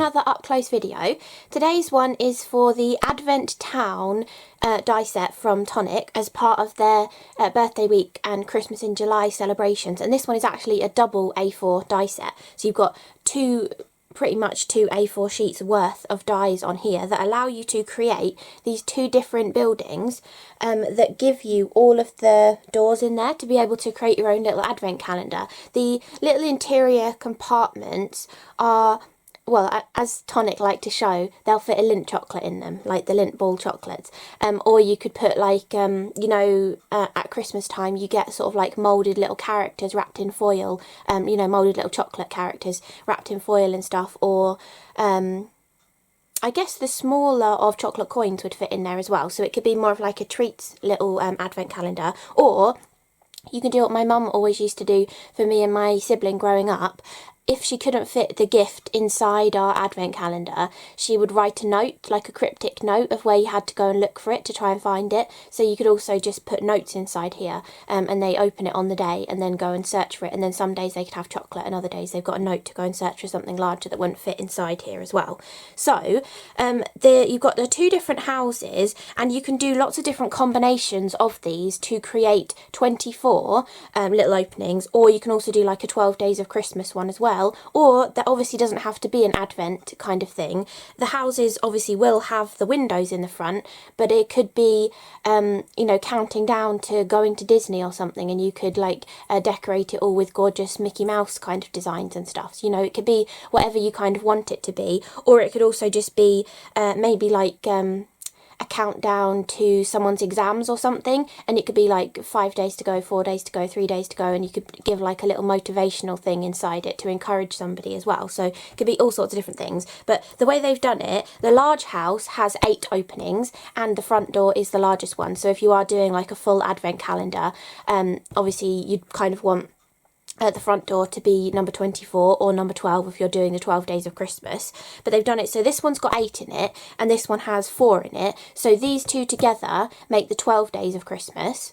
another up close video. Today's one is for the Advent Town die set from Tonic as part of their birthday week and Christmas in July celebrations, and this one is actually a double A4 die set, so you've got pretty much two A4 sheets worth of dies on here that allow you to create these two different buildings that give you all of the doors in there to be able to create your own little advent calendar. The little interior compartments are, well, as Tonic like to show, they'll fit a Lindt chocolate in them, like the Lindt ball chocolates. Or you could put like, at Christmas time you get sort of like moulded little characters wrapped in foil, moulded little chocolate characters wrapped in foil and stuff. Or I guess the smaller of chocolate coins would fit in there as well. So it could be more of like a treats little advent calendar. Or you can do what my mum always used to do for me and my sibling growing up. If she couldn't fit the gift inside our advent calendar, she would write a note, like a cryptic note of where you had to go and look for it to try and find it. So you could also just put notes inside here, and they open it on the day and then go and search for it. And then some days they could have chocolate and other days they've got a note to go and search for something larger that wouldn't fit inside here as well. So you've got the two different houses, and you can do lots of different combinations of these to create 24 little openings, or you can also do like a 12 days of Christmas one as well. Or that obviously doesn't have to be an advent kind of thing. The houses obviously will have the windows in the front, but it could be counting down to going to Disney or something, and you could like decorate it all with gorgeous Mickey Mouse kind of designs and stuff. So, it could be whatever you kind of want it to be. Or it could also just be maybe like a countdown to someone's exams or something, and it could be like 5 days to go, 4 days to go, 3 days to go, and you could give like a little motivational thing inside it to encourage somebody as well. So it could be all sorts of different things. But the way they've done it, the large house has 8 openings and the front door is the largest one. So if you are doing like a full advent calendar, obviously you'd kind of want at the front door to be number 24 or number 12 if you're doing the 12 days of Christmas. But they've done it so this one's got 8 in it and this one has 4 in it, so these two together make the 12 days of Christmas.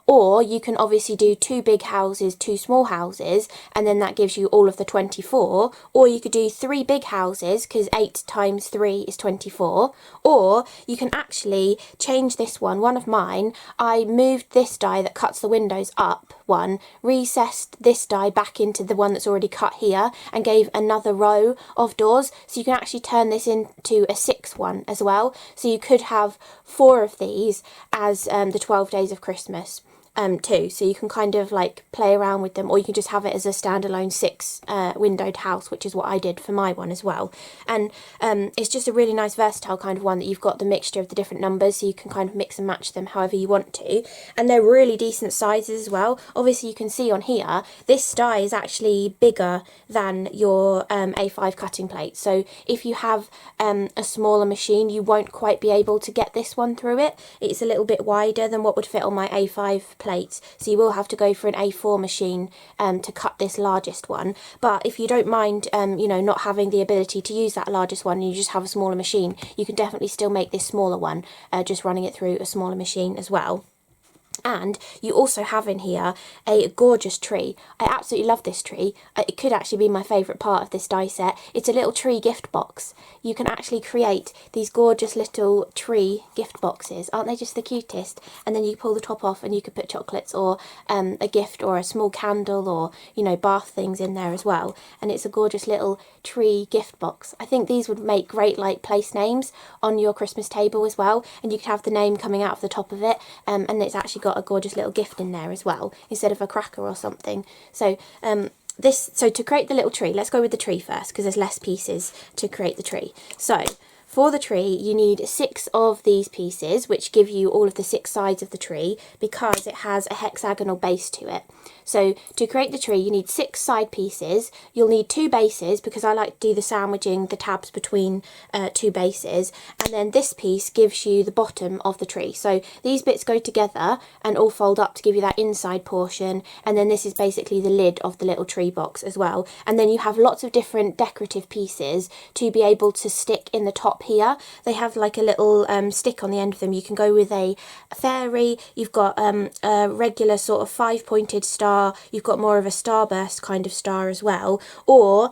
Or you can obviously do 2 big houses, 2 small houses, and then that gives you all of the 24. Or you could do 3 big houses, because 8 times 3 is 24. Or you can actually change this one of mine. I moved this die that cuts the windows up one, recessed this die back into the one that's already cut here, and gave another row of doors. So you can actually turn this into a 6th one as well. So you could have 4 of these as the 12 days of Christmas too. So you can kind of like play around with them, or you can just have it as a standalone 6 windowed house, which is what I did for my one as well. And it's just a really nice versatile kind of one that you've got the mixture of the different numbers, so you can kind of mix and match them however you want to. And they're really decent sizes as well. Obviously you can see on here this die is actually bigger than your A5 cutting plate, so if you have a smaller machine you won't quite be able to get this one through it. It's a little bit wider than what would fit on my A5 plates, so you will have to go for an A4 machine to cut this largest one. But if you don't mind not having the ability to use that largest one and you just have a smaller machine, you can definitely still make this smaller one just running it through a smaller machine as well. And you also have in here a gorgeous tree. I absolutely love this tree. It could actually be my favourite part of this die set. It's a little tree gift box. You can actually create these gorgeous little tree gift boxes. Aren't they just the cutest? And then you pull the top off and you could put chocolates or a gift or a small candle or, bath things in there as well. And it's a gorgeous little tree gift box. I think these would make great like place names on your Christmas table as well. And you could have the name coming out of the top of it, and it's actually got a gorgeous little gift in there as well instead of a cracker or something. So so to create the little tree, let's go with the tree first because there's less pieces to create the tree. So for the tree you need 6 of these pieces, which give you all of the 6 sides of the tree because it has a hexagonal base to it. So to create the tree you need 6 side pieces. You'll need 2 bases because I like to do the sandwiching, the tabs between 2 bases, and then this piece gives you the bottom of the tree. So these bits go together and all fold up to give you that inside portion, and then this is basically the lid of the little tree box as well. And then you have lots of different decorative pieces to be able to stick in the top here. They have like a little stick on the end of them. You can go with a fairy, you've got a regular sort of 5-pointed star, you've got more of a starburst kind of star as well, or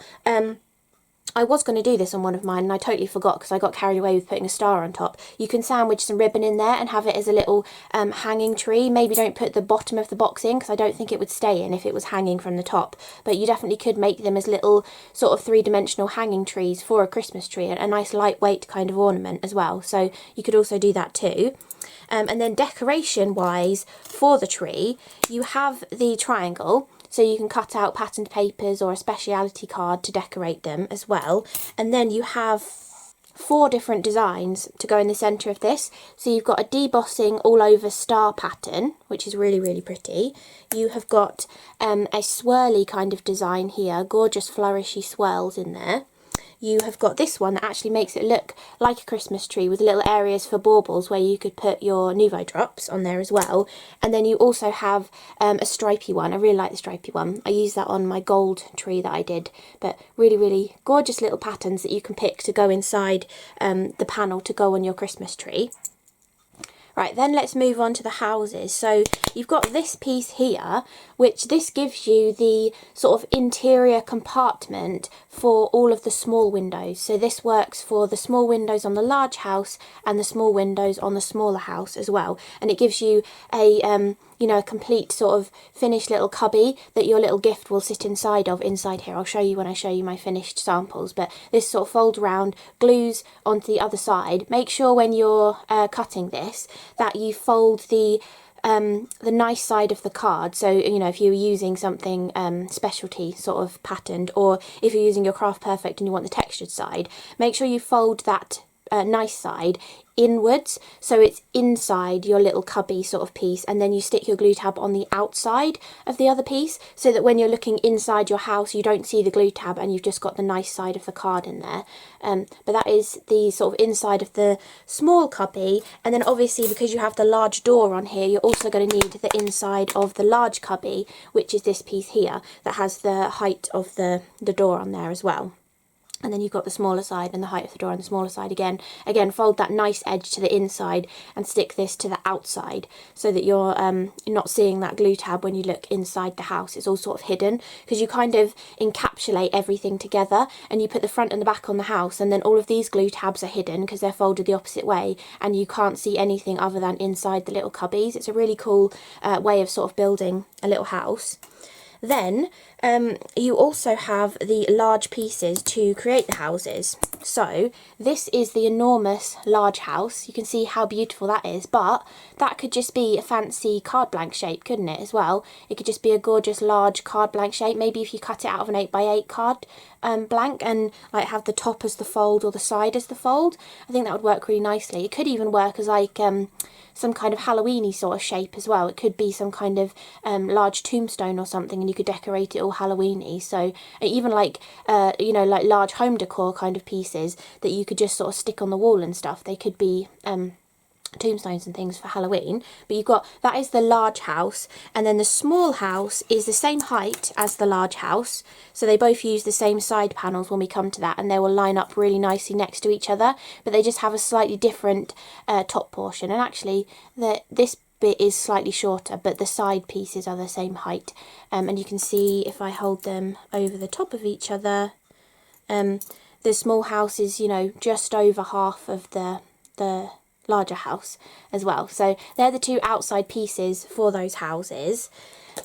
I was going to do this on one of mine and I totally forgot because I got carried away with putting a star on top. You can sandwich some ribbon in there and have it as a little hanging tree. Maybe don't put the bottom of the box in because I don't think it would stay in if it was hanging from the top. But you definitely could make them as little sort of three-dimensional hanging trees for a Christmas tree. A nice lightweight kind of ornament as well. So you could also do that too. And then decoration wise for the tree, you have the triangle. So you can cut out patterned papers or a speciality card to decorate them as well. And then you have 4 different designs to go in the centre of this. So you've got a debossing all over star pattern, which is really, really pretty. You have got a swirly kind of design here, gorgeous flourishy swirls in there. You have got this one that actually makes it look like a Christmas tree with little areas for baubles where you could put your Nouveau drops on there as well. And then you also have a stripy one. I really like the stripy one. I used that on my gold tree that I did. But really, really gorgeous little patterns that you can pick to go inside the panel to go on your Christmas tree. Right, then let's move on to the houses. So you've got this piece here, which this gives you the sort of interior compartment for all of the small windows. So this works for the small windows on the large house and the small windows on the smaller house as well. And it gives you a you know, a complete sort of finished little cubby that your little gift will sit inside of inside here. I'll show you when I show you my finished samples, but this sort of folds around, glues onto the other side. Make sure when you're cutting this that you fold the nice side of the card. So, you know, if you're using something specialty sort of patterned, or if you're using your Craft Perfect and you want the textured side, make sure you fold that nice side inwards so it's inside your little cubby sort of piece, and then you stick your glue tab on the outside of the other piece so that when you're looking inside your house you don't see the glue tab and you've just got the nice side of the card in there. But that is the sort of inside of the small cubby, and then obviously because you have the large door on here you're also going to need the inside of the large cubby, which is this piece here that has the height of the door on there as well. And then you've got the smaller side and the height of the door on the smaller side again. Again, fold that nice edge to the inside and stick this to the outside so that you're not seeing that glue tab when you look inside the house. It's all sort of hidden because you kind of encapsulate everything together and you put the front and the back on the house, and then all of these glue tabs are hidden because they're folded the opposite way and you can't see anything other than inside the little cubbies. It's a really cool way of sort of building a little house. Then you also have the large pieces to create the houses. So this is the enormous large house. You can see how beautiful that is, but that could just be a fancy card blank shape, couldn't it, as well? It could just be a gorgeous large card blank shape. Maybe if you cut it out of an 8x8 card blank and like have the top as the fold or the side as the fold, I think that would work really nicely. It could even work as like some kind of Halloween-y sort of shape as well. It could be some kind of large tombstone or something and you could decorate it all Halloween-y. So even like, you know, like large home decor kind of pieces that you could just sort of stick on the wall and stuff. They could be tombstones and things for Halloween. But you've got, that is the large house, and then the small house is the same height as the large house, so they both use the same side panels when we come to that, and they will line up really nicely next to each other, but they just have a slightly different top portion. And actually this bit is slightly shorter, but the side pieces are the same height, and you can see if I hold them over the top of each other, the small house is, you know, just over half of the larger house as well. So they're the two outside pieces for those houses.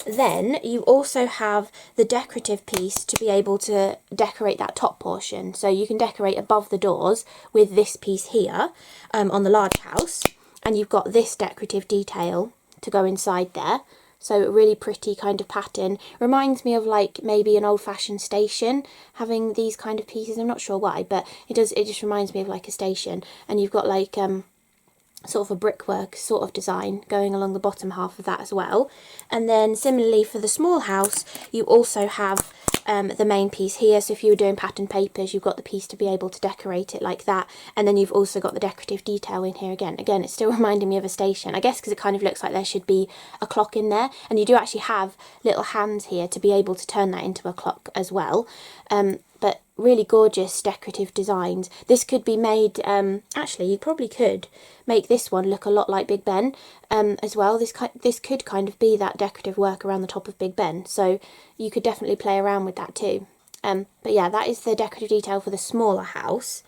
Then you also have the decorative piece to be able to decorate that top portion. So you can decorate above the doors with this piece here on the large house, and you've got this decorative detail to go inside there. So a really pretty kind of pattern. Reminds me of like maybe an old-fashioned station having these kind of pieces. I'm not sure why, but it just reminds me of like a station. And you've got like sort of a brickwork sort of design going along the bottom half of that as well. And then similarly for the small house, you also have the main piece here. So if you were doing pattern papers, you've got the piece to be able to decorate it like that. And then you've also got the decorative detail in here again. Again, it's still reminding me of a station, I guess, because it kind of looks like there should be a clock in there. And you do actually have little hands here to be able to turn that into a clock as well. But really gorgeous decorative designs. This could be made, actually you probably could make this one look a lot like Big Ben as well. This could kind of be that decorative work around the top of Big Ben, so you could definitely play around with that too. But yeah, that is the decorative detail for the smaller house.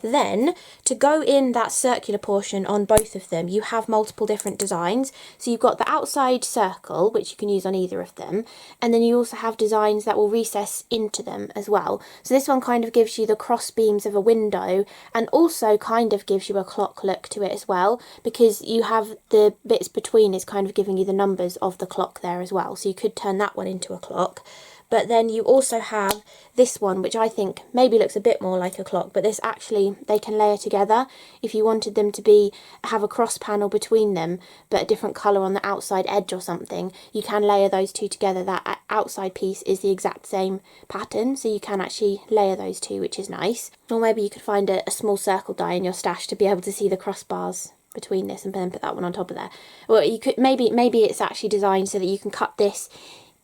Then, to go in that circular portion on both of them, you have multiple different designs. So you've got the outside circle, which you can use on either of them, and then you also have designs that will recess into them as well. So this one kind of gives you the cross beams of a window, and also kind of gives you a clock look to it as well, because you have the bits between is kind of giving you the numbers of the clock there as well. So you could turn that one into a clock. But then you also have this one, which I think maybe looks a bit more like a clock, but this actually, they can layer together. If you wanted them to have a cross panel between them, but a different colour on the outside edge or something, you can layer those two together. That outside piece is the exact same pattern, so you can actually layer those two, which is nice. Or maybe you could find a small circle die in your stash to be able to see the crossbars between this and then put that one on top of there. Well, you could maybe it's actually designed so that you can cut this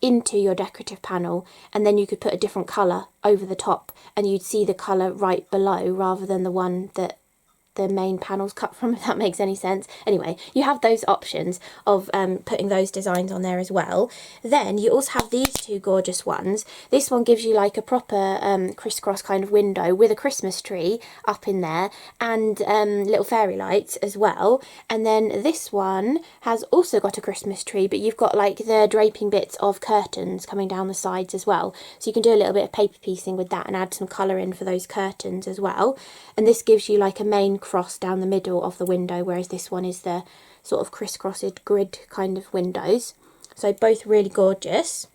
into your decorative panel, and then you could put a different colour over the top and you'd see the colour right below rather than the one that the main panel's cut from, if that makes any sense. Anyway, you have those options of putting those designs on there as well. Then you also have these two gorgeous ones. This one gives you like a proper crisscross kind of window with a Christmas tree up in there and little fairy lights as well. And then this one has also got a Christmas tree, but you've got like the draping bits of curtains coming down the sides as well. So you can do a little bit of paper piecing with that and add some colour in for those curtains as well. And this gives you like a main cross down the middle of the window, whereas this one is the sort of crisscrossed grid kind of windows. So both really gorgeous.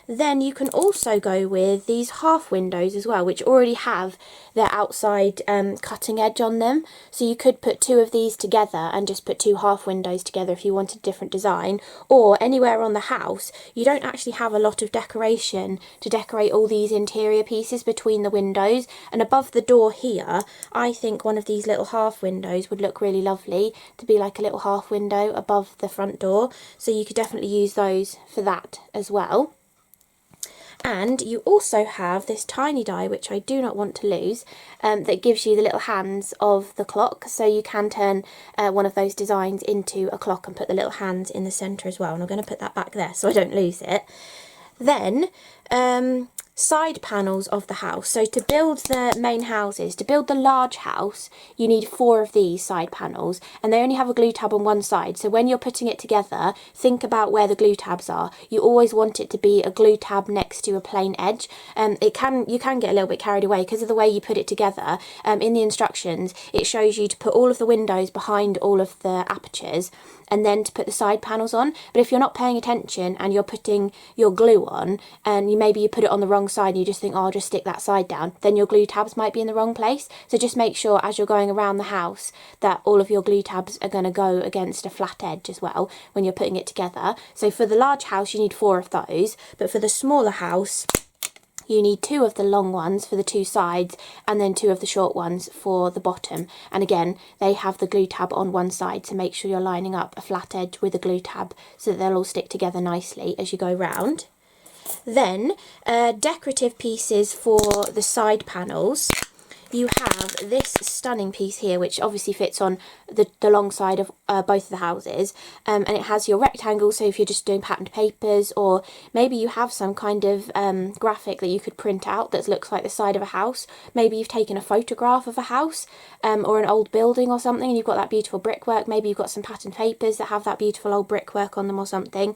Then you can also go with these half windows as well, which already have their outside cutting edge on them. So you could put two of these together and just put two half windows together if you wanted a different design. Or anywhere on the house, you don't actually have a lot of decoration to decorate all these interior pieces between the windows. And above the door here, I think one of these little half windows would look really lovely to be like a little half window above the front door. So you could definitely use those for that as well. And you also have this tiny die, which I do not want to lose, that gives you the little hands of the clock. So you can turn one of those designs into a clock and put the little hands in the centre as well. And I'm going to put that back there so I don't lose it. Then side panels of the house. So to build the main houses, to build the large house, you need 4 of these side panels, and they only have a glue tab on one side. So when you're putting it together, think about where the glue tabs are. You always want it to be a glue tab next to a plain edge. You can get a little bit carried away because of the way you put it together. In the instructions, it shows you to put all of the windows behind all of the apertures, and then to put the side panels on. But if you're not paying attention and you're putting your glue on, and maybe you put it on the wrong side and you just think, oh, I'll just stick that side down, then your glue tabs might be in the wrong place. So just make sure as you're going around the house that all of your glue tabs are going to go against a flat edge as well when you're putting it together. So for the large house you need 4 of those, but for the smaller house you need 2 of the long ones for the 2 sides and then 2 of the short ones for the bottom. And again, they have the glue tab on one side, to make sure you're lining up a flat edge with a glue tab so that they'll all stick together nicely as you go round. Then decorative pieces for the side panels. You have this stunning piece here, which obviously fits on the long side of both of the houses, and it has your rectangle, so if you're just doing patterned papers, or maybe you have some kind of graphic that you could print out that looks like the side of a house. Maybe you've taken a photograph of a house or an old building or something, and you've got that beautiful brickwork. Maybe you've got some patterned papers that have that beautiful old brickwork on them or something.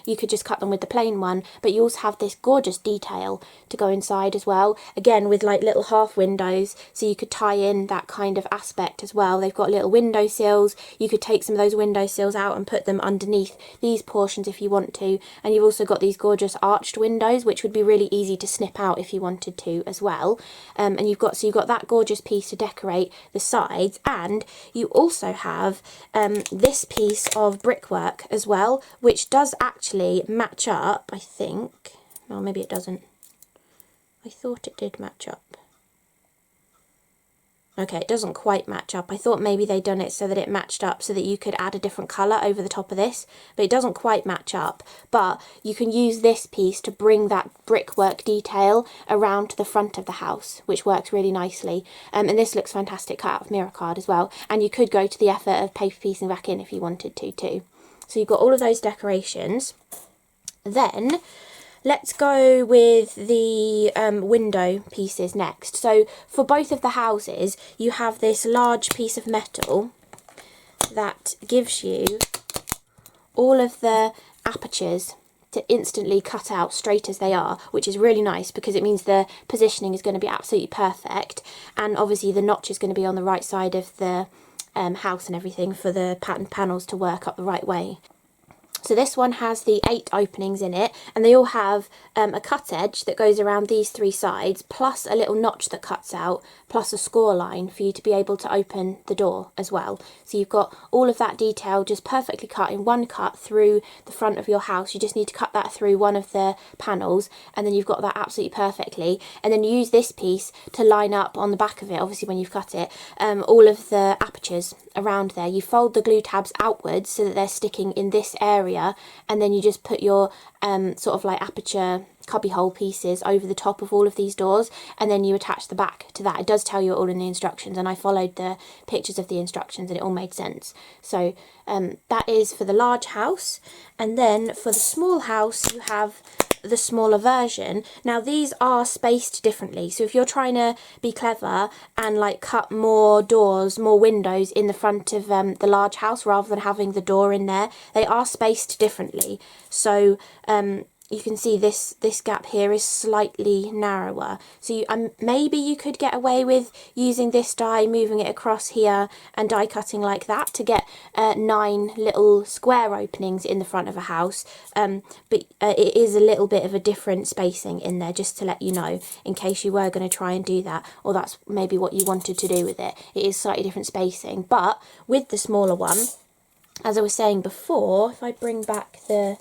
You could just cut them with the plain one, but you also have this gorgeous detail to go inside as well, again with like little half windows, so you could tie in that kind of aspect as well. They've got little window sills. You could take some of those window sills out and put them underneath these portions if you want to, and you've also got these gorgeous arched windows which would be really easy to snip out if you wanted to as well. And you've got that gorgeous piece to decorate the sides, and you also have this piece of brickwork as well, which does actually match up, I think. Well, maybe it doesn't. I thought it did match up. Okay, it doesn't quite match up. I thought maybe they'd done it so that it matched up so that you could add a different colour over the top of this, but it doesn't quite match up. But you can use this piece to bring that brickwork detail around to the front of the house, which works really nicely. And this looks fantastic cut out of mirror card as well. And you could go to the effort of paper piecing back in if you wanted to too. So you've got all of those decorations. Then Let's go with the window pieces next. So for both of the houses, you have this large piece of metal that gives you all of the apertures to instantly cut out straight as they are, which is really nice because it means the positioning is going to be absolutely perfect, and obviously the notch is going to be on the right side of the house and everything for the patterned panels to work up the right way. So this one has the 8 openings in it, and they all have a cut edge that goes around these 3 sides, plus a little notch that cuts out, plus a score line for you to be able to open the door as well. So you've got all of that detail just perfectly cut in one cut through the front of your house. You just need to cut that through one of the panels, and then you've got that absolutely perfectly. And then you use this piece to line up on the back of it, obviously when you've cut it, all of the apertures around there. You fold the glue tabs outwards so that they're sticking in this area, and then you just put your sort of like aperture cubbyhole pieces over the top of all of these doors, and then you attach the back to that. It does tell you all in the instructions, and I followed the pictures of the instructions and it all made sense. So that is for the large house. And then for the small house, you have the smaller version. Now these are spaced differently, so if you're trying to be clever and like cut more doors, more windows in the front of the large house rather than having the door in there, they are spaced differently. So you can see this gap here is slightly narrower, so maybe you could get away with using this die, moving it across here and die cutting like that to get 9 little square openings in the front of a house, but it is a little bit of a different spacing in there, just to let you know, in case you were going to try and do that, or that's maybe what you wanted to do with it. It is slightly different spacing. But with the smaller one, as I was saying before, if I bring back the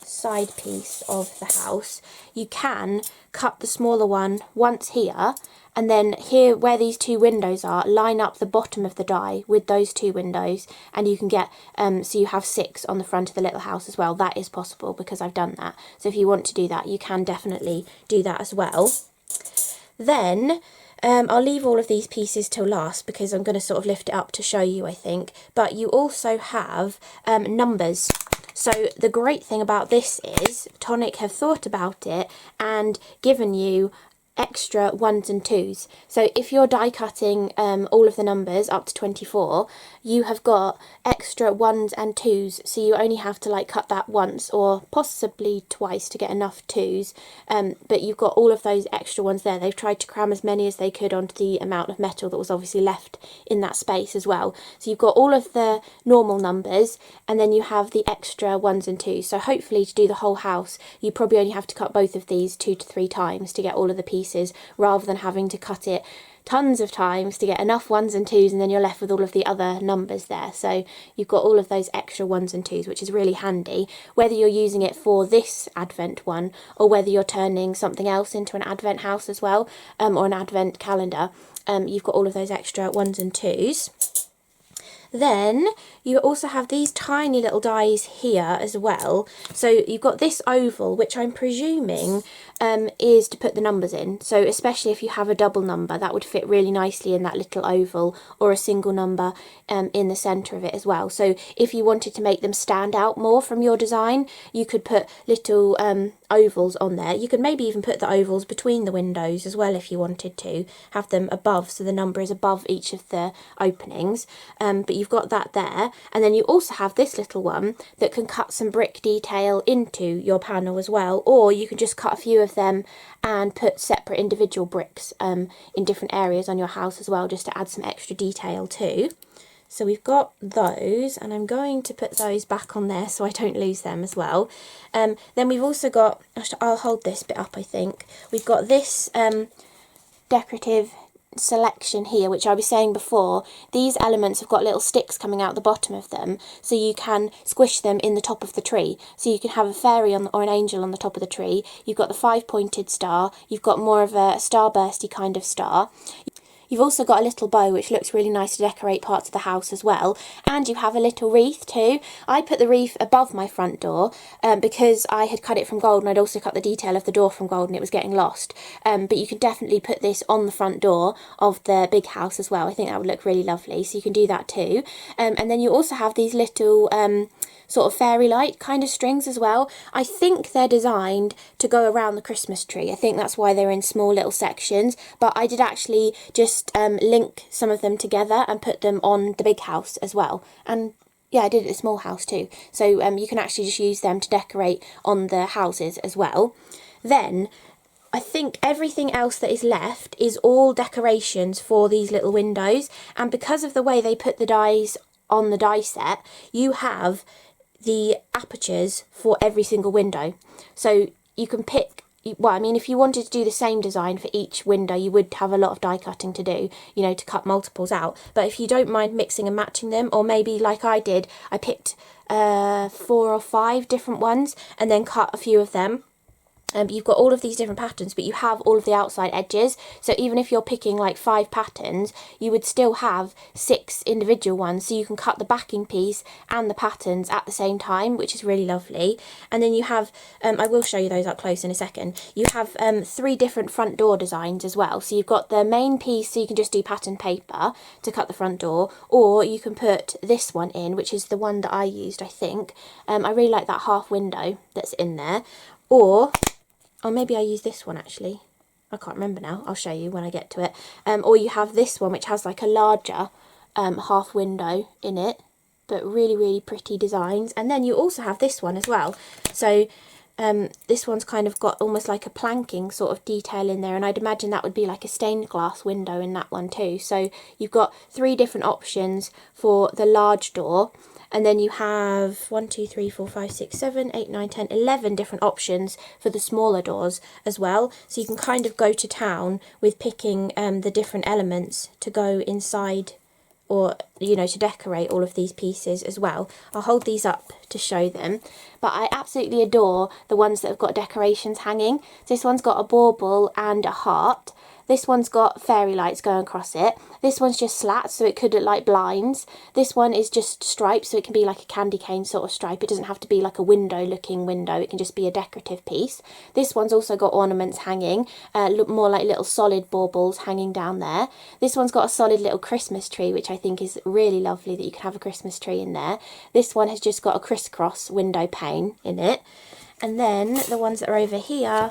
side piece of the house, you can cut the smaller one once here, and then here where these 2 windows are, line up the bottom of the die with those 2 windows, and you can get so you have 6 on the front of the little house as well. That is possible because I've done that. So if you want to do that, you can definitely do that as well. Then I'll leave all of these pieces till last because I'm going to sort of lift it up to show you, I think. But you also have numbers. So the great thing about this is Tonic have thought about it and given you extra 1s and 2s. So if you're die cutting all of the numbers up to 24, you have got extra 1s and 2s, so you only have to like cut that once or possibly twice to get enough 2s, but you've got all of those extra ones there. They've tried to cram as many as they could onto the amount of metal that was obviously left in that space as well. So you've got all of the normal numbers, and then you have the extra 1s and 2s. So hopefully to do the whole house, you probably only have to cut both of these 2 to 3 times to get all of the pieces, rather than having to cut it tons of times to get enough 1s and 2s, and then you're left with all of the other numbers there. So you've got all of those extra 1s and 2s, which is really handy, whether you're using it for this advent one or whether you're turning something else into an advent house as well, or an advent calendar. You've got all of those extra 1s and 2s. Then you also have these tiny little dies here as well. So you've got this oval, which I'm presuming is to put the numbers in. So especially if you have a double number, that would fit really nicely in that little oval, or a single number in the centre of it as well. So if you wanted to make them stand out more from your design, you could put little ovals on there. You could maybe even put the ovals between the windows as well if you wanted to, have them above, so the number is above each of the openings. But you've got that there, and then you also have this little one that can cut some brick detail into your panel as well, or you can just cut a few of them and put separate individual bricks in different areas on your house as well, just to add some extra detail too. So we've got those, and I'm going to put those back on there so I don't lose them as well. Then we've also got, I'll hold this bit up I think, we've got this decorative selection here, which I was saying before. These elements have got little sticks coming out the bottom of them, so you can squish them in the top of the tree. So you can have a fairy or an angel on the top of the tree. You've got the 5-pointed star, you've got more of a starbursty kind of star. You've also got a little bow which looks really nice to decorate parts of the house as well, and you have a little wreath too. I put the wreath above my front door because I had cut it from gold, and I'd also cut the detail of the door from gold and it was getting lost. But you can definitely put this on the front door of the big house as well. I think that would look really lovely, so you can do that too. And then you also have these little sort of fairy light kind of strings as well. I think they're designed to go around the Christmas tree. I think that's why they're in small little sections, but I did actually just link some of them together and put them on the big house as well. And yeah, I did it at the small house too. So you can actually just use them to decorate on the houses as well. Then I think everything else that is left is all decorations for these little windows, and because of the way they put the dies on the die set, you have the apertures for every single window. So you can pick, well, I mean, if you wanted to do the same design for each window, you would have a lot of die cutting to do, you know, to cut multiples out. But if you don't mind mixing and matching them, or maybe like I did, I picked 4 or 5 different ones and then cut a few of them. You've got all of these different patterns, but you have all of the outside edges. So even if you're picking like 5 patterns, you would still have 6 individual ones. So you can cut the backing piece and the patterns at the same time, which is really lovely. And then you have, I will show you those up close in a second. You have 3 different front door designs as well. So you've got the main piece, so you can just do pattern paper to cut the front door, or you can put this one in, which is the one that I used, I think. I really like that half window that's in there. Or maybe I use this one actually. I can't remember now. I'll show you when I get to it. Or you have this one which has like a larger half window in it, but really, really pretty designs. And then you also have this one as well. So this one's kind of got almost like a planking sort of detail in there, and I'd imagine that would be like a stained glass window in that one too. So you've got 3 different options for the large door. And then you have 1, 2, 3, 4, 5, 6, 7, 8, 9, 10, 11 different options for the smaller doors as well. So you can kind of go to town with picking the different elements to go inside, or, you know, to decorate all of these pieces as well. I'll hold these up to show them. But I absolutely adore the ones that have got decorations hanging. This one's got a bauble and a heart. This one's got fairy lights going across it. This one's just slats, so it could look like blinds. This one is just stripes, so it can be like a candy cane sort of stripe. It doesn't have to be like a window-looking window. It can just be a decorative piece. This one's also got ornaments hanging, look more like little solid baubles hanging down there. This one's got a solid little Christmas tree, which I think is really lovely that you can have a Christmas tree in there. This one has just got a crisscross window pane in it. And then the ones that are over here,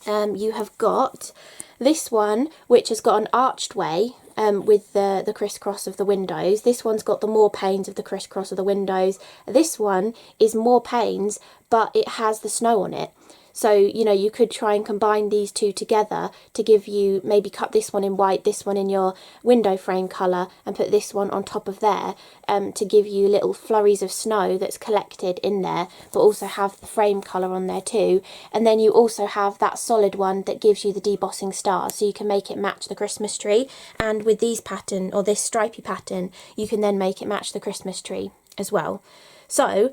you have got this one, which has got an arched way with the crisscross of the windows. This one's got the more panes of the crisscross of the windows. This one is more panes, but it has the snow on it. So, you know, you could try and combine these two together to give you, maybe cut this one in white, this one in your window frame colour, and put this one on top of there to give you little flurries of snow that's collected in there, but also have the frame colour on there too. And then you also have that solid one that gives you the debossing stars, so you can make it match the Christmas tree. And with these pattern, or this stripy pattern, you can then make it match the Christmas tree as well. So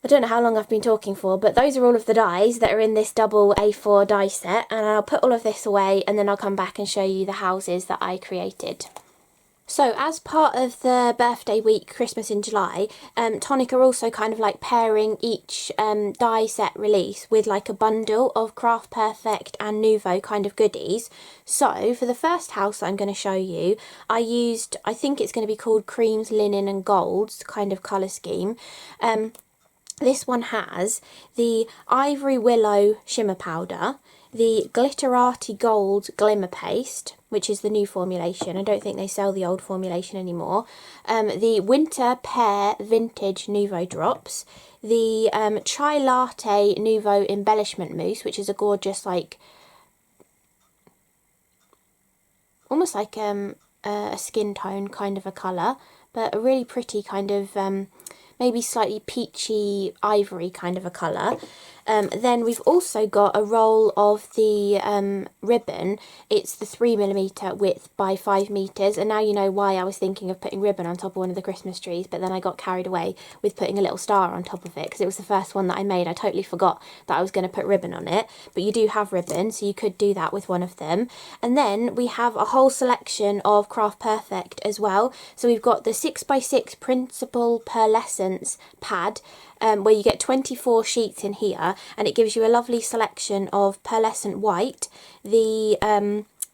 I don't know how long I've been talking for, but those are all of the dies that are in this double A4 die set, and I'll put all of this away and then I'll come back and show you the houses that I created. So as part of the birthday week, Christmas in July, Tonic are also kind of like pairing each die set release with like a bundle of Craft Perfect and Nouveau kind of goodies. So for the first house I'm going to show you, I used, I think it's going to be called Creams, Linen and Golds kind of colour scheme. This one has the Ivory Willow Shimmer Powder, the Glitterati Gold Glimmer Paste, which is the new formulation. I don't think they sell the old formulation anymore. The Winter Pear Vintage Nouveau Drops, the Chai Latte Nouveau Embellishment Mousse, which is a gorgeous, like, almost like a skin tone kind of a colour, but a really pretty kind of maybe slightly peachy ivory kind of a colour. Then we've also got a roll of the ribbon. It's the 3mm width by 5 meters, and now you know why I was thinking of putting ribbon on top of one of the Christmas trees, but then I got carried away with putting a little star on top of it because it was the first one that I made. I totally forgot that I was going to put ribbon on it, but you do have ribbon, so you could do that with one of them. And then we have a whole selection of Craft Perfect as well. So we've got the 6x6 Principal Pearlescence pad, where you get 24 sheets in here, and it gives you a lovely selection of pearlescent white, the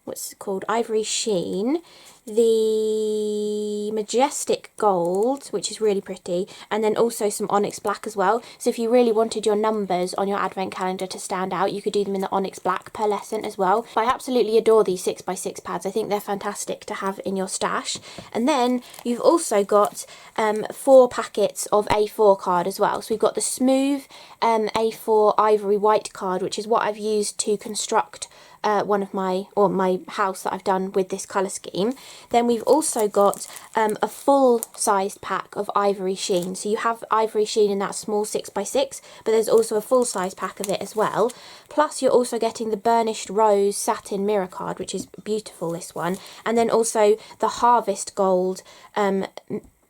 what's it called, ivory sheen, the majestic gold, which is really pretty, and then also some onyx black as well. So if you really wanted your numbers on your advent calendar to stand out, you could do them in the onyx black pearlescent as well. But I absolutely adore these 6x6 pads. I think they're fantastic to have in your stash. And then you've also got 4 packets of A4 card as well. So we've got the smooth A4 ivory white card, which is what I've used to construct one of my house that I've done with this colour scheme. Then we've also got a full-sized pack of ivory sheen. So you have ivory sheen in that small 6x6, but there's also a full-size pack of it as well. Plus you're also getting the burnished rose satin mirror card, which is beautiful, this one. And then also the harvest gold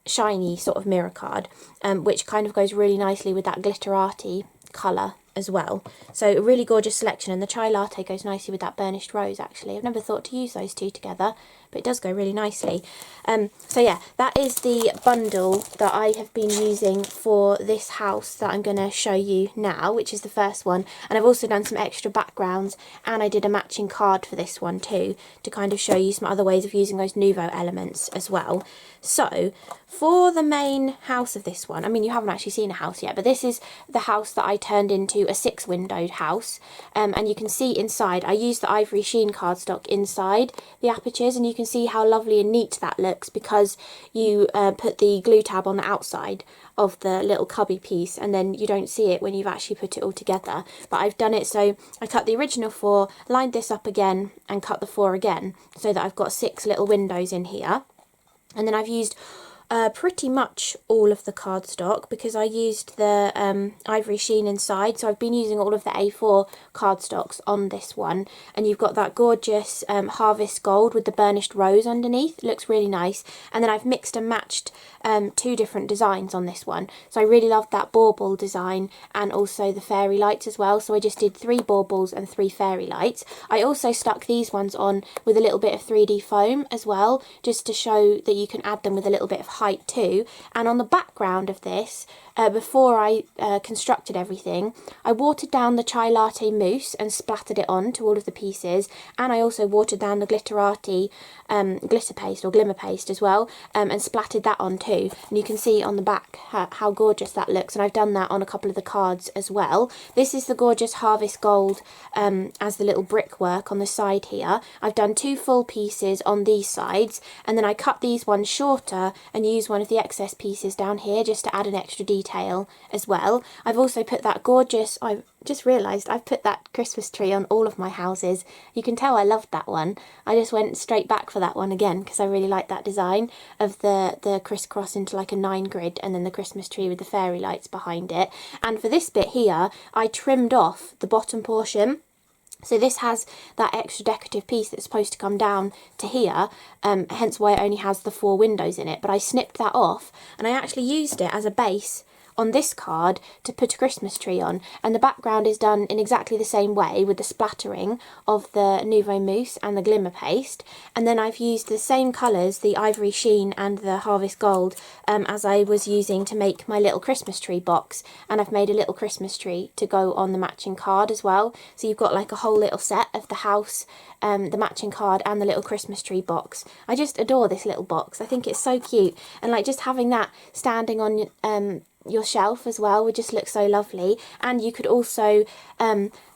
shiny sort of mirror card, which kind of goes really nicely with that glitterati colour as well. So a really gorgeous selection, and the chai latte goes nicely with that burnished rose actually. I've never thought to use those two together, but it does go really nicely. So yeah, that is the bundle that I have been using for this house that I'm going to show you now, which is the first one. And I've also done some extra backgrounds, and I did a matching card for this one too, to kind of show you some other ways of using those Nouveau elements as well. So for the main house of this one, I mean, you haven't actually seen a house yet, but this is the house that I turned into a 6-windowed house, and you can see inside I used the ivory sheen cardstock inside the apertures, and you can see how lovely and neat that looks because you put the glue tab on the outside of the little cubby piece, and then you don't see it when you've actually put it all together. But I've done it so I cut the original 4, lined this up again and cut the 4 again, so that I've got 6 little windows in here. And then I've used pretty much all of the cardstock because I used the ivory sheen inside, so I've been using all of the A4 cardstocks on this one. And you've got that gorgeous harvest gold with the burnished rose underneath. It looks really nice. And then I've mixed and matched 2 different designs on this one. So I really loved that bauble design and also the fairy lights as well. So I just did 3 baubles and 3 fairy lights. I also stuck these ones on with a little bit of 3D foam as well, just to show that you can add them with a little bit of height too. And on the background of this, before I constructed everything, I watered down the chai latte mousse and splattered it on to all of the pieces, and I also watered down the glitterati glitter paste or glimmer paste as well, and splattered that on too. And you can see on the back how gorgeous that looks, and I've done that on a couple of the cards as well. This is the gorgeous harvest gold as the little brickwork on the side here. I've done 2 full pieces on these sides, and then I cut these ones shorter and used one of the excess pieces down here just to add an extra detail as well. I've also put that gorgeous, I've just realised I've put that Christmas tree on all of my houses. You can tell I loved that one. I just went straight back for that one again because I really like that design of the crisscross into like a 9 grid, and then the Christmas tree with the fairy lights behind it. And for this bit here, I trimmed off the bottom portion. So this has that extra decorative piece that's supposed to come down to here, hence why it only has the 4 windows in it. But I snipped that off, and I actually used it as a base on this card to put a Christmas tree on, and the background is done in exactly the same way with the splattering of the Nouveau mousse and the glimmer paste. And then I've used the same colours, the ivory sheen and the harvest gold, as I was using to make my little Christmas tree box, and I've made a little Christmas tree to go on the matching card as well. So you've got like a whole little set of the house, the matching card and the little Christmas tree box. I just adore this little box. I think it's so cute, and like just having that standing on your shelf as well would just look so lovely. And you could also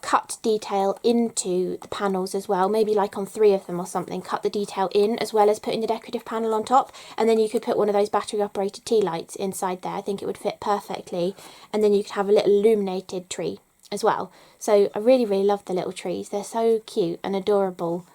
cut detail into the panels as well, maybe like on 3 of them or something, cut the detail in as well as putting the decorative panel on top, and then you could put one of those battery operated tea lights inside there. I think it would fit perfectly, and then you could have a little illuminated tree as well. So I really love the little trees. They're so cute and adorable.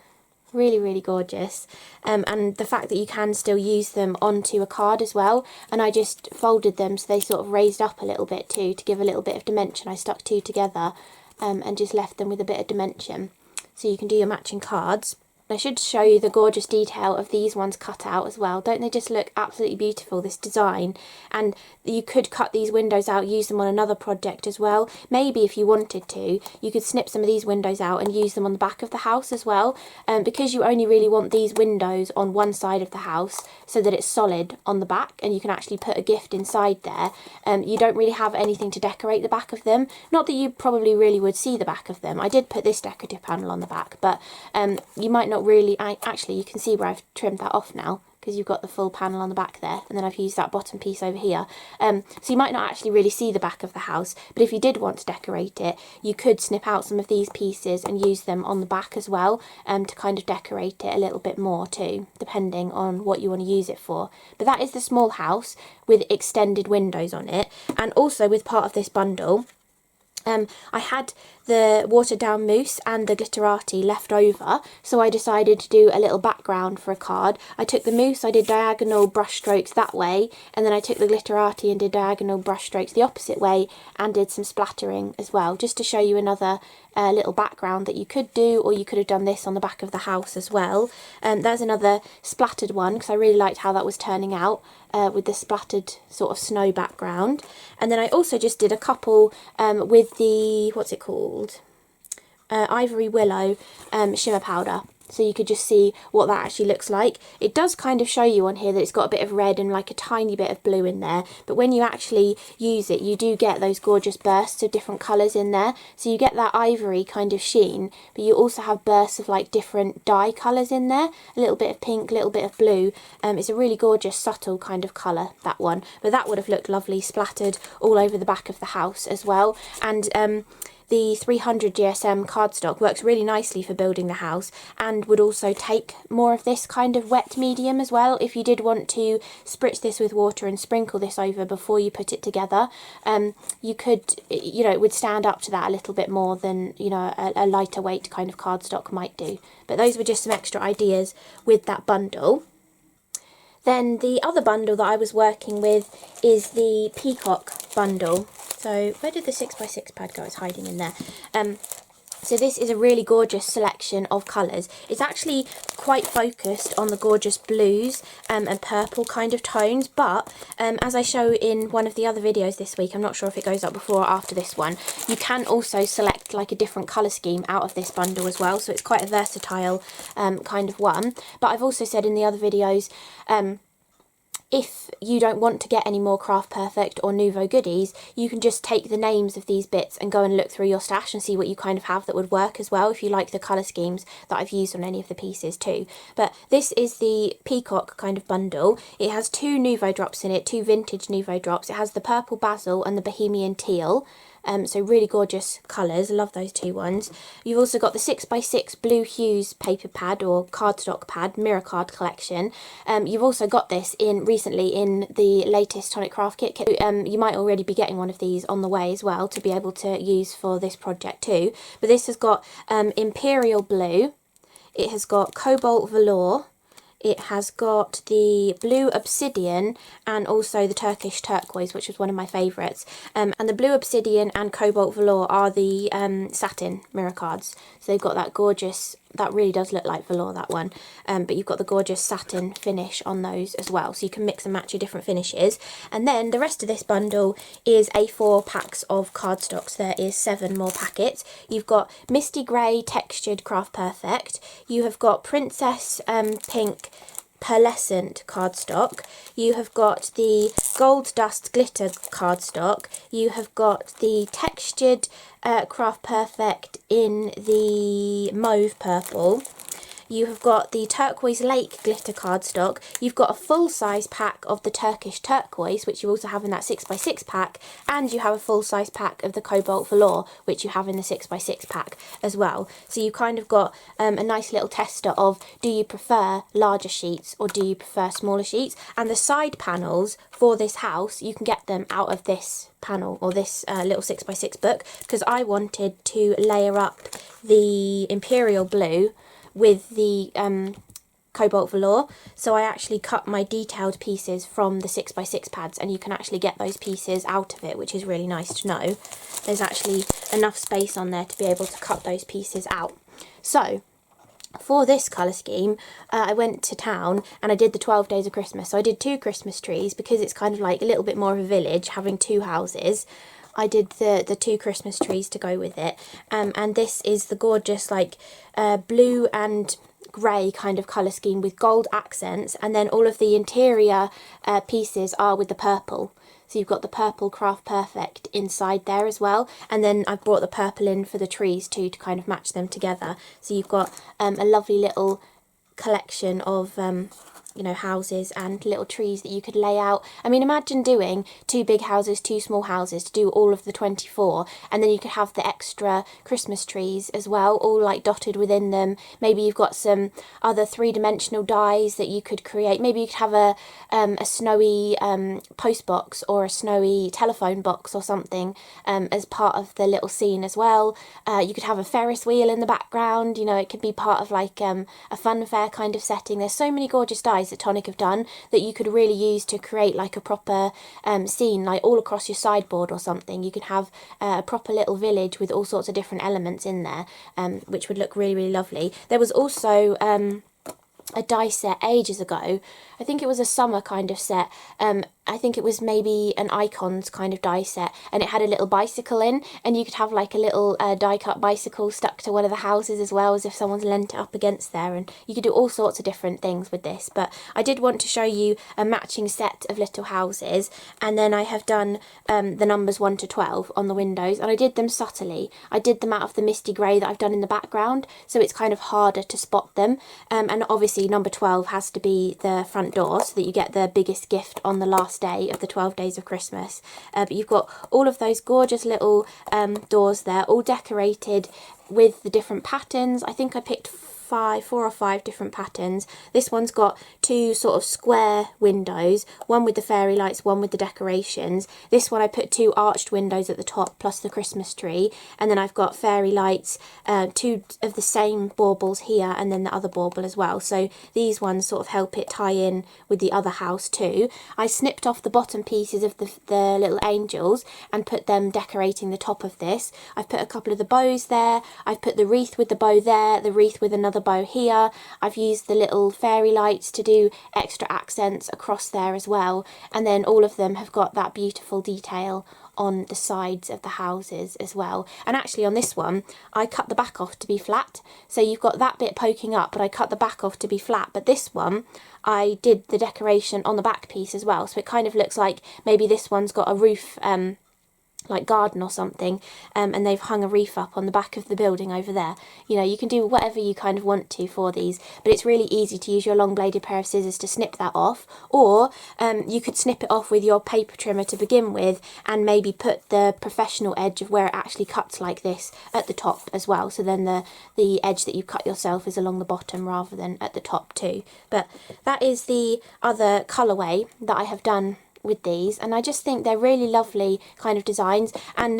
Really, really gorgeous. And the fact that you can still use them onto a card as well. And I just folded them so they sort of raised up a little bit too, to give a little bit of dimension. I stuck two together and just left them with a bit of dimension. So you can do your matching cards. I should show you the gorgeous detail of these ones cut out as well. Don't they just look absolutely beautiful, this design? And you could cut these windows out, use them on another project as well. Maybe if you wanted to, you could snip some of these windows out and use them on the back of the house as well. Because you only really want these windows on one side of the house so that it's solid on the back and you can actually put a gift inside there. You don't really have anything to decorate the back of them. Not that you probably really would see the back of them. I did put this decorative panel on the back, but you might not really, actually you can see where I've trimmed that off now because you've got the full panel on the back there, and then I've used that bottom piece over here. So you might not actually really see the back of the house, but if you did want to decorate it, you could snip out some of these pieces and use them on the back as well, to kind of decorate it a little bit more too, depending on what you want to use it for. But that is the small house with extended windows on it, and also with part of this bundle, I had the watered down mousse and the glitterati left over, so I decided to do a little background for a card. I took the mousse, I did diagonal brush strokes that way, and then I took the glitterati and did diagonal brush strokes the opposite way and did some splattering as well, just to show you another little background that you could do, or you could have done this on the back of the house as well. There's another splattered one because I really liked how that was turning out with the splattered sort of snow background. And then I also just did a couple with the, what's it called? Ivory Willow shimmer powder. So you could just see what that actually looks like. It does kind of show you on here that it's got a bit of red and like a tiny bit of blue in there. But when you actually use it, you do get those gorgeous bursts of different colours in there. So you get that ivory kind of sheen, but you also have bursts of like different dye colours in there. A little bit of pink, a little bit of blue. It's a really gorgeous, subtle kind of colour, that one. But that would have looked lovely splattered all over the back of the house as well. And the 300 GSM cardstock works really nicely for building the house, and would also take more of this kind of wet medium as well. If you did want to spritz this with water and sprinkle this over before you put it together, you could, you know, it would stand up to that a little bit more than, you know, a lighter weight kind of cardstock might do. But those were just some extra ideas with that bundle. Then the other bundle that I was working with is the Peacock Bundle. So where did the 6x6 pad go? It's hiding in there. So this is a really gorgeous selection of colours. It's actually quite focused on the gorgeous blues and purple kind of tones, but as I show in one of the other videos this week, I'm not sure if it goes up before or after this one, you can also select like a different colour scheme out of this bundle as well, so it's quite a versatile kind of one. But I've also said in the other videos, if you don't want to get any more Craft Perfect or Nouveau goodies, you can just take the names of these bits and go and look through your stash and see what you kind of have that would work as well, if you like the colour schemes that I've used on any of the pieces too. But this is the Peacock kind of bundle. It has two Nouveau drops in it, two vintage Nouveau drops. It has the purple basil and the Bohemian teal. So really gorgeous colours, I love those two ones. You've also got the 6x6 Blue Hues paper pad or cardstock pad, mirror card collection. You've also got this recently in the latest Tonic Craft Kit. You might already be getting one of these on the way as well to be able to use for this project too. But this has got Imperial Blue, it has got Cobalt Velour, it has got the blue obsidian and also the Turkish turquoise, which was one of my favourites. And the blue obsidian and cobalt velour are the satin mirror cards. So they've got that gorgeous, that really does look like velour, that one. But you've got the gorgeous satin finish on those as well. So you can mix and match your different finishes. And then the rest of this bundle is A4 packs of cardstocks. There is 7 more packets. You've got Misty Grey textured Craft Perfect. You have got Princess Pink pearlescent cardstock. You have got the gold dust glitter cardstock. You have got the textured Craft Perfect in the mauve purple. You have got the Turquoise Lake glitter cardstock. You've got a full-size pack of the Turkish turquoise, which you also have in that 6x6 pack, and you have a full-size pack of the Cobalt Velour, which you have in the 6x6 pack as well. So you kind of got a nice little tester of, do you prefer larger sheets or do you prefer smaller sheets? And the side panels for this house, you can get them out of this panel or this little 6x6 book, because I wanted to layer up the Imperial Blue with the cobalt velour, so I actually cut my detailed pieces from the 6x6 pads, and you can actually get those pieces out of it, which is really nice to know. There's actually enough space on there to be able to cut those pieces out. So for this colour scheme, I went to town and I did the 12 days of Christmas. So I did 2 Christmas trees, because it's kind of like a little bit more of a village, having 2 houses. I did the 2 Christmas trees to go with it, and this is the gorgeous like blue and grey kind of colour scheme with gold accents, and then all of the interior pieces are with the purple. So you've got the purple Craft Perfect inside there as well, and then I've brought the purple in for the trees too to kind of match them together. So you've got a lovely little collection of you know, houses and little trees that you could lay out. I mean, imagine doing 2 big houses, 2 small houses to do all of the 24, and then you could have the extra Christmas trees as well, all like dotted within them. Maybe you've got some other 3-dimensional dies that you could create. Maybe you could have a snowy post box or a snowy telephone box or something as part of the little scene as well. You could have a Ferris wheel in the background, you know, it could be part of like a fun fair kind of setting. There's so many gorgeous dies that Tonic have done that you could really use to create like a proper scene, like all across your sideboard or something. You could have a proper little village with all sorts of different elements in there, which would look really, really lovely. There was also a die set ages ago. I think it was a summer kind of set. I think it was maybe an Icons kind of die set, and it had a little bicycle in, and you could have like a little die cut bicycle stuck to one of the houses as well, as if someone's leant it up against there, and you could do all sorts of different things with this. But I did want to show you a matching set of little houses, and then I have done the numbers 1 to 12 on the windows, and I did them subtly. I did them out of the misty grey that I've done in the background, so it's kind of harder to spot them, and obviously number 12 has to be the front door, so that you get the biggest gift on the last day of the 12 days of Christmas. But you've got all of those gorgeous little doors there, all decorated with the different patterns. I think I picked 4 or 5 different patterns. This one's got 2 sort of square windows, one with the fairy lights, one with the decorations. This one I put 2 arched windows at the top plus the Christmas tree, and then I've got fairy lights, 2 of the same baubles here, and then the other bauble as well. So these ones sort of help it tie in with the other house too. I snipped off the bottom pieces of the little angels and put them decorating the top of this. I've put a couple of the bows there. I've put the wreath with the bow there, the wreath with another bow here. I've used the little fairy lights to do extra accents across there as well, and then all of them have got that beautiful detail on the sides of the houses as well. And actually on this one I cut the back off to be flat, so you've got that bit poking up, but I cut the back off to be flat. But this one I did the decoration on the back piece as well, so it kind of looks like maybe this one's got a roof like garden or something, and they've hung a wreath up on the back of the building over there. You know, you can do whatever you kind of want to for these, but it's really easy to use your long bladed pair of scissors to snip that off, or you could snip it off with your paper trimmer to begin with, and maybe put the professional edge of where it actually cuts like this at the top as well, so then the edge that you cut yourself is along the bottom rather than at the top too. But that is the other colourway that I have done with these, and I just think they're really lovely kind of designs, and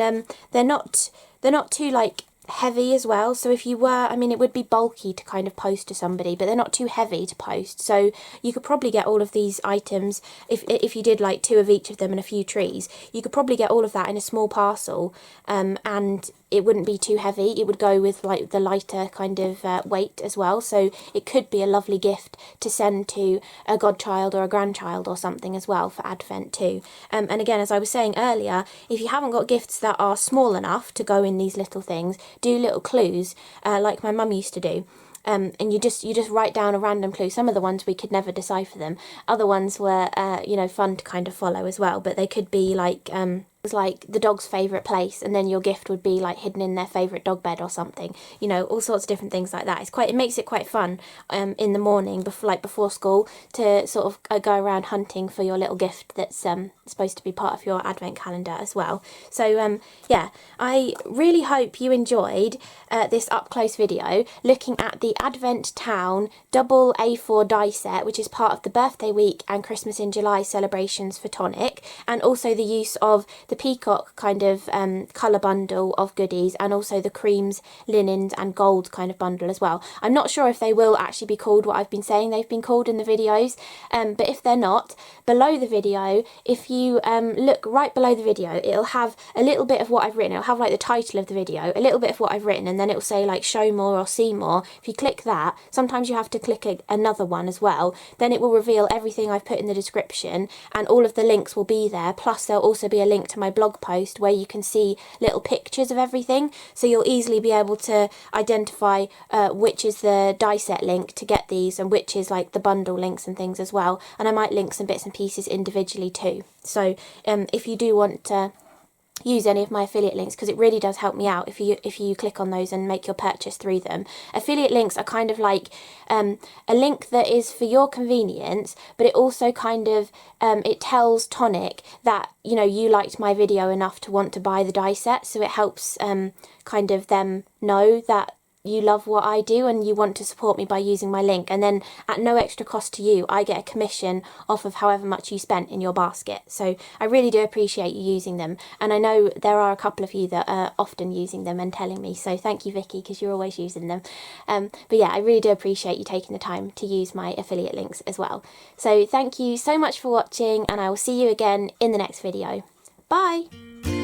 they're not too like heavy as well. So if you were, I mean, it would be bulky to kind of post to somebody, but they're not too heavy to post, so you could probably get all of these items if you did like 2 of each of them and a few trees. You could probably get all of that in a small parcel, and it wouldn't be too heavy. It would go with like the lighter kind of weight as well, so it could be a lovely gift to send to a godchild or a grandchild or something as well for Advent too. And again, as I was saying earlier, if you haven't got gifts that are small enough to go in these little things, do little clues like my mum used to do. And you just write down a random clue. Some of the ones we could never decipher them. Other ones were you know, fun to kind of follow as well, but they could be like was like the dog's favourite place, and then your gift would be like hidden in their favourite dog bed or something, you know, all sorts of different things like that. It makes it quite fun in the morning before school to sort of go around hunting for your little gift that's supposed to be part of your advent calendar as well. So yeah, I really hope you enjoyed this up close video looking at the Advent Town double A4 die set, which is part of the birthday week and Christmas in July celebrations for Tonic, and also the use of the Peacock kind of colour bundle of goodies, and also the creams, linens and gold kind of bundle as well. I'm not sure if they will actually be called what I've been saying they've been called in the videos, but if they're not, below the video, if you look right below the video, it'll have a little bit of what I've written. It'll have like the title of the video, a little bit of what I've written, and then it'll say like show more or see more. If you click that, sometimes you have to click another one as well, then it will reveal everything I've put in the description, and all of the links will be there, plus there'll also be a link to my blog post where you can see little pictures of everything, so you'll easily be able to identify which is the die set link to get these and which is like the bundle links and things as well. And I might link some bits and pieces individually too. So if you do want to use any of my affiliate links, because it really does help me out if you click on those and make your purchase through them. Affiliate links are kind of like a link that is for your convenience, but it also kind of it tells Tonic that, you know, you liked my video enough to want to buy the die set, so it helps kind of them know that you love what I do and you want to support me by using my link, and then at no extra cost to you, I get a commission off of however much you spent in your basket. So I really do appreciate you using them, and I know there are a couple of you that are often using them and telling me, so thank you, Vicky, because you're always using them. But yeah, I really do appreciate you taking the time to use my affiliate links as well. So thank you so much for watching, and I will see you again in the next video. Bye!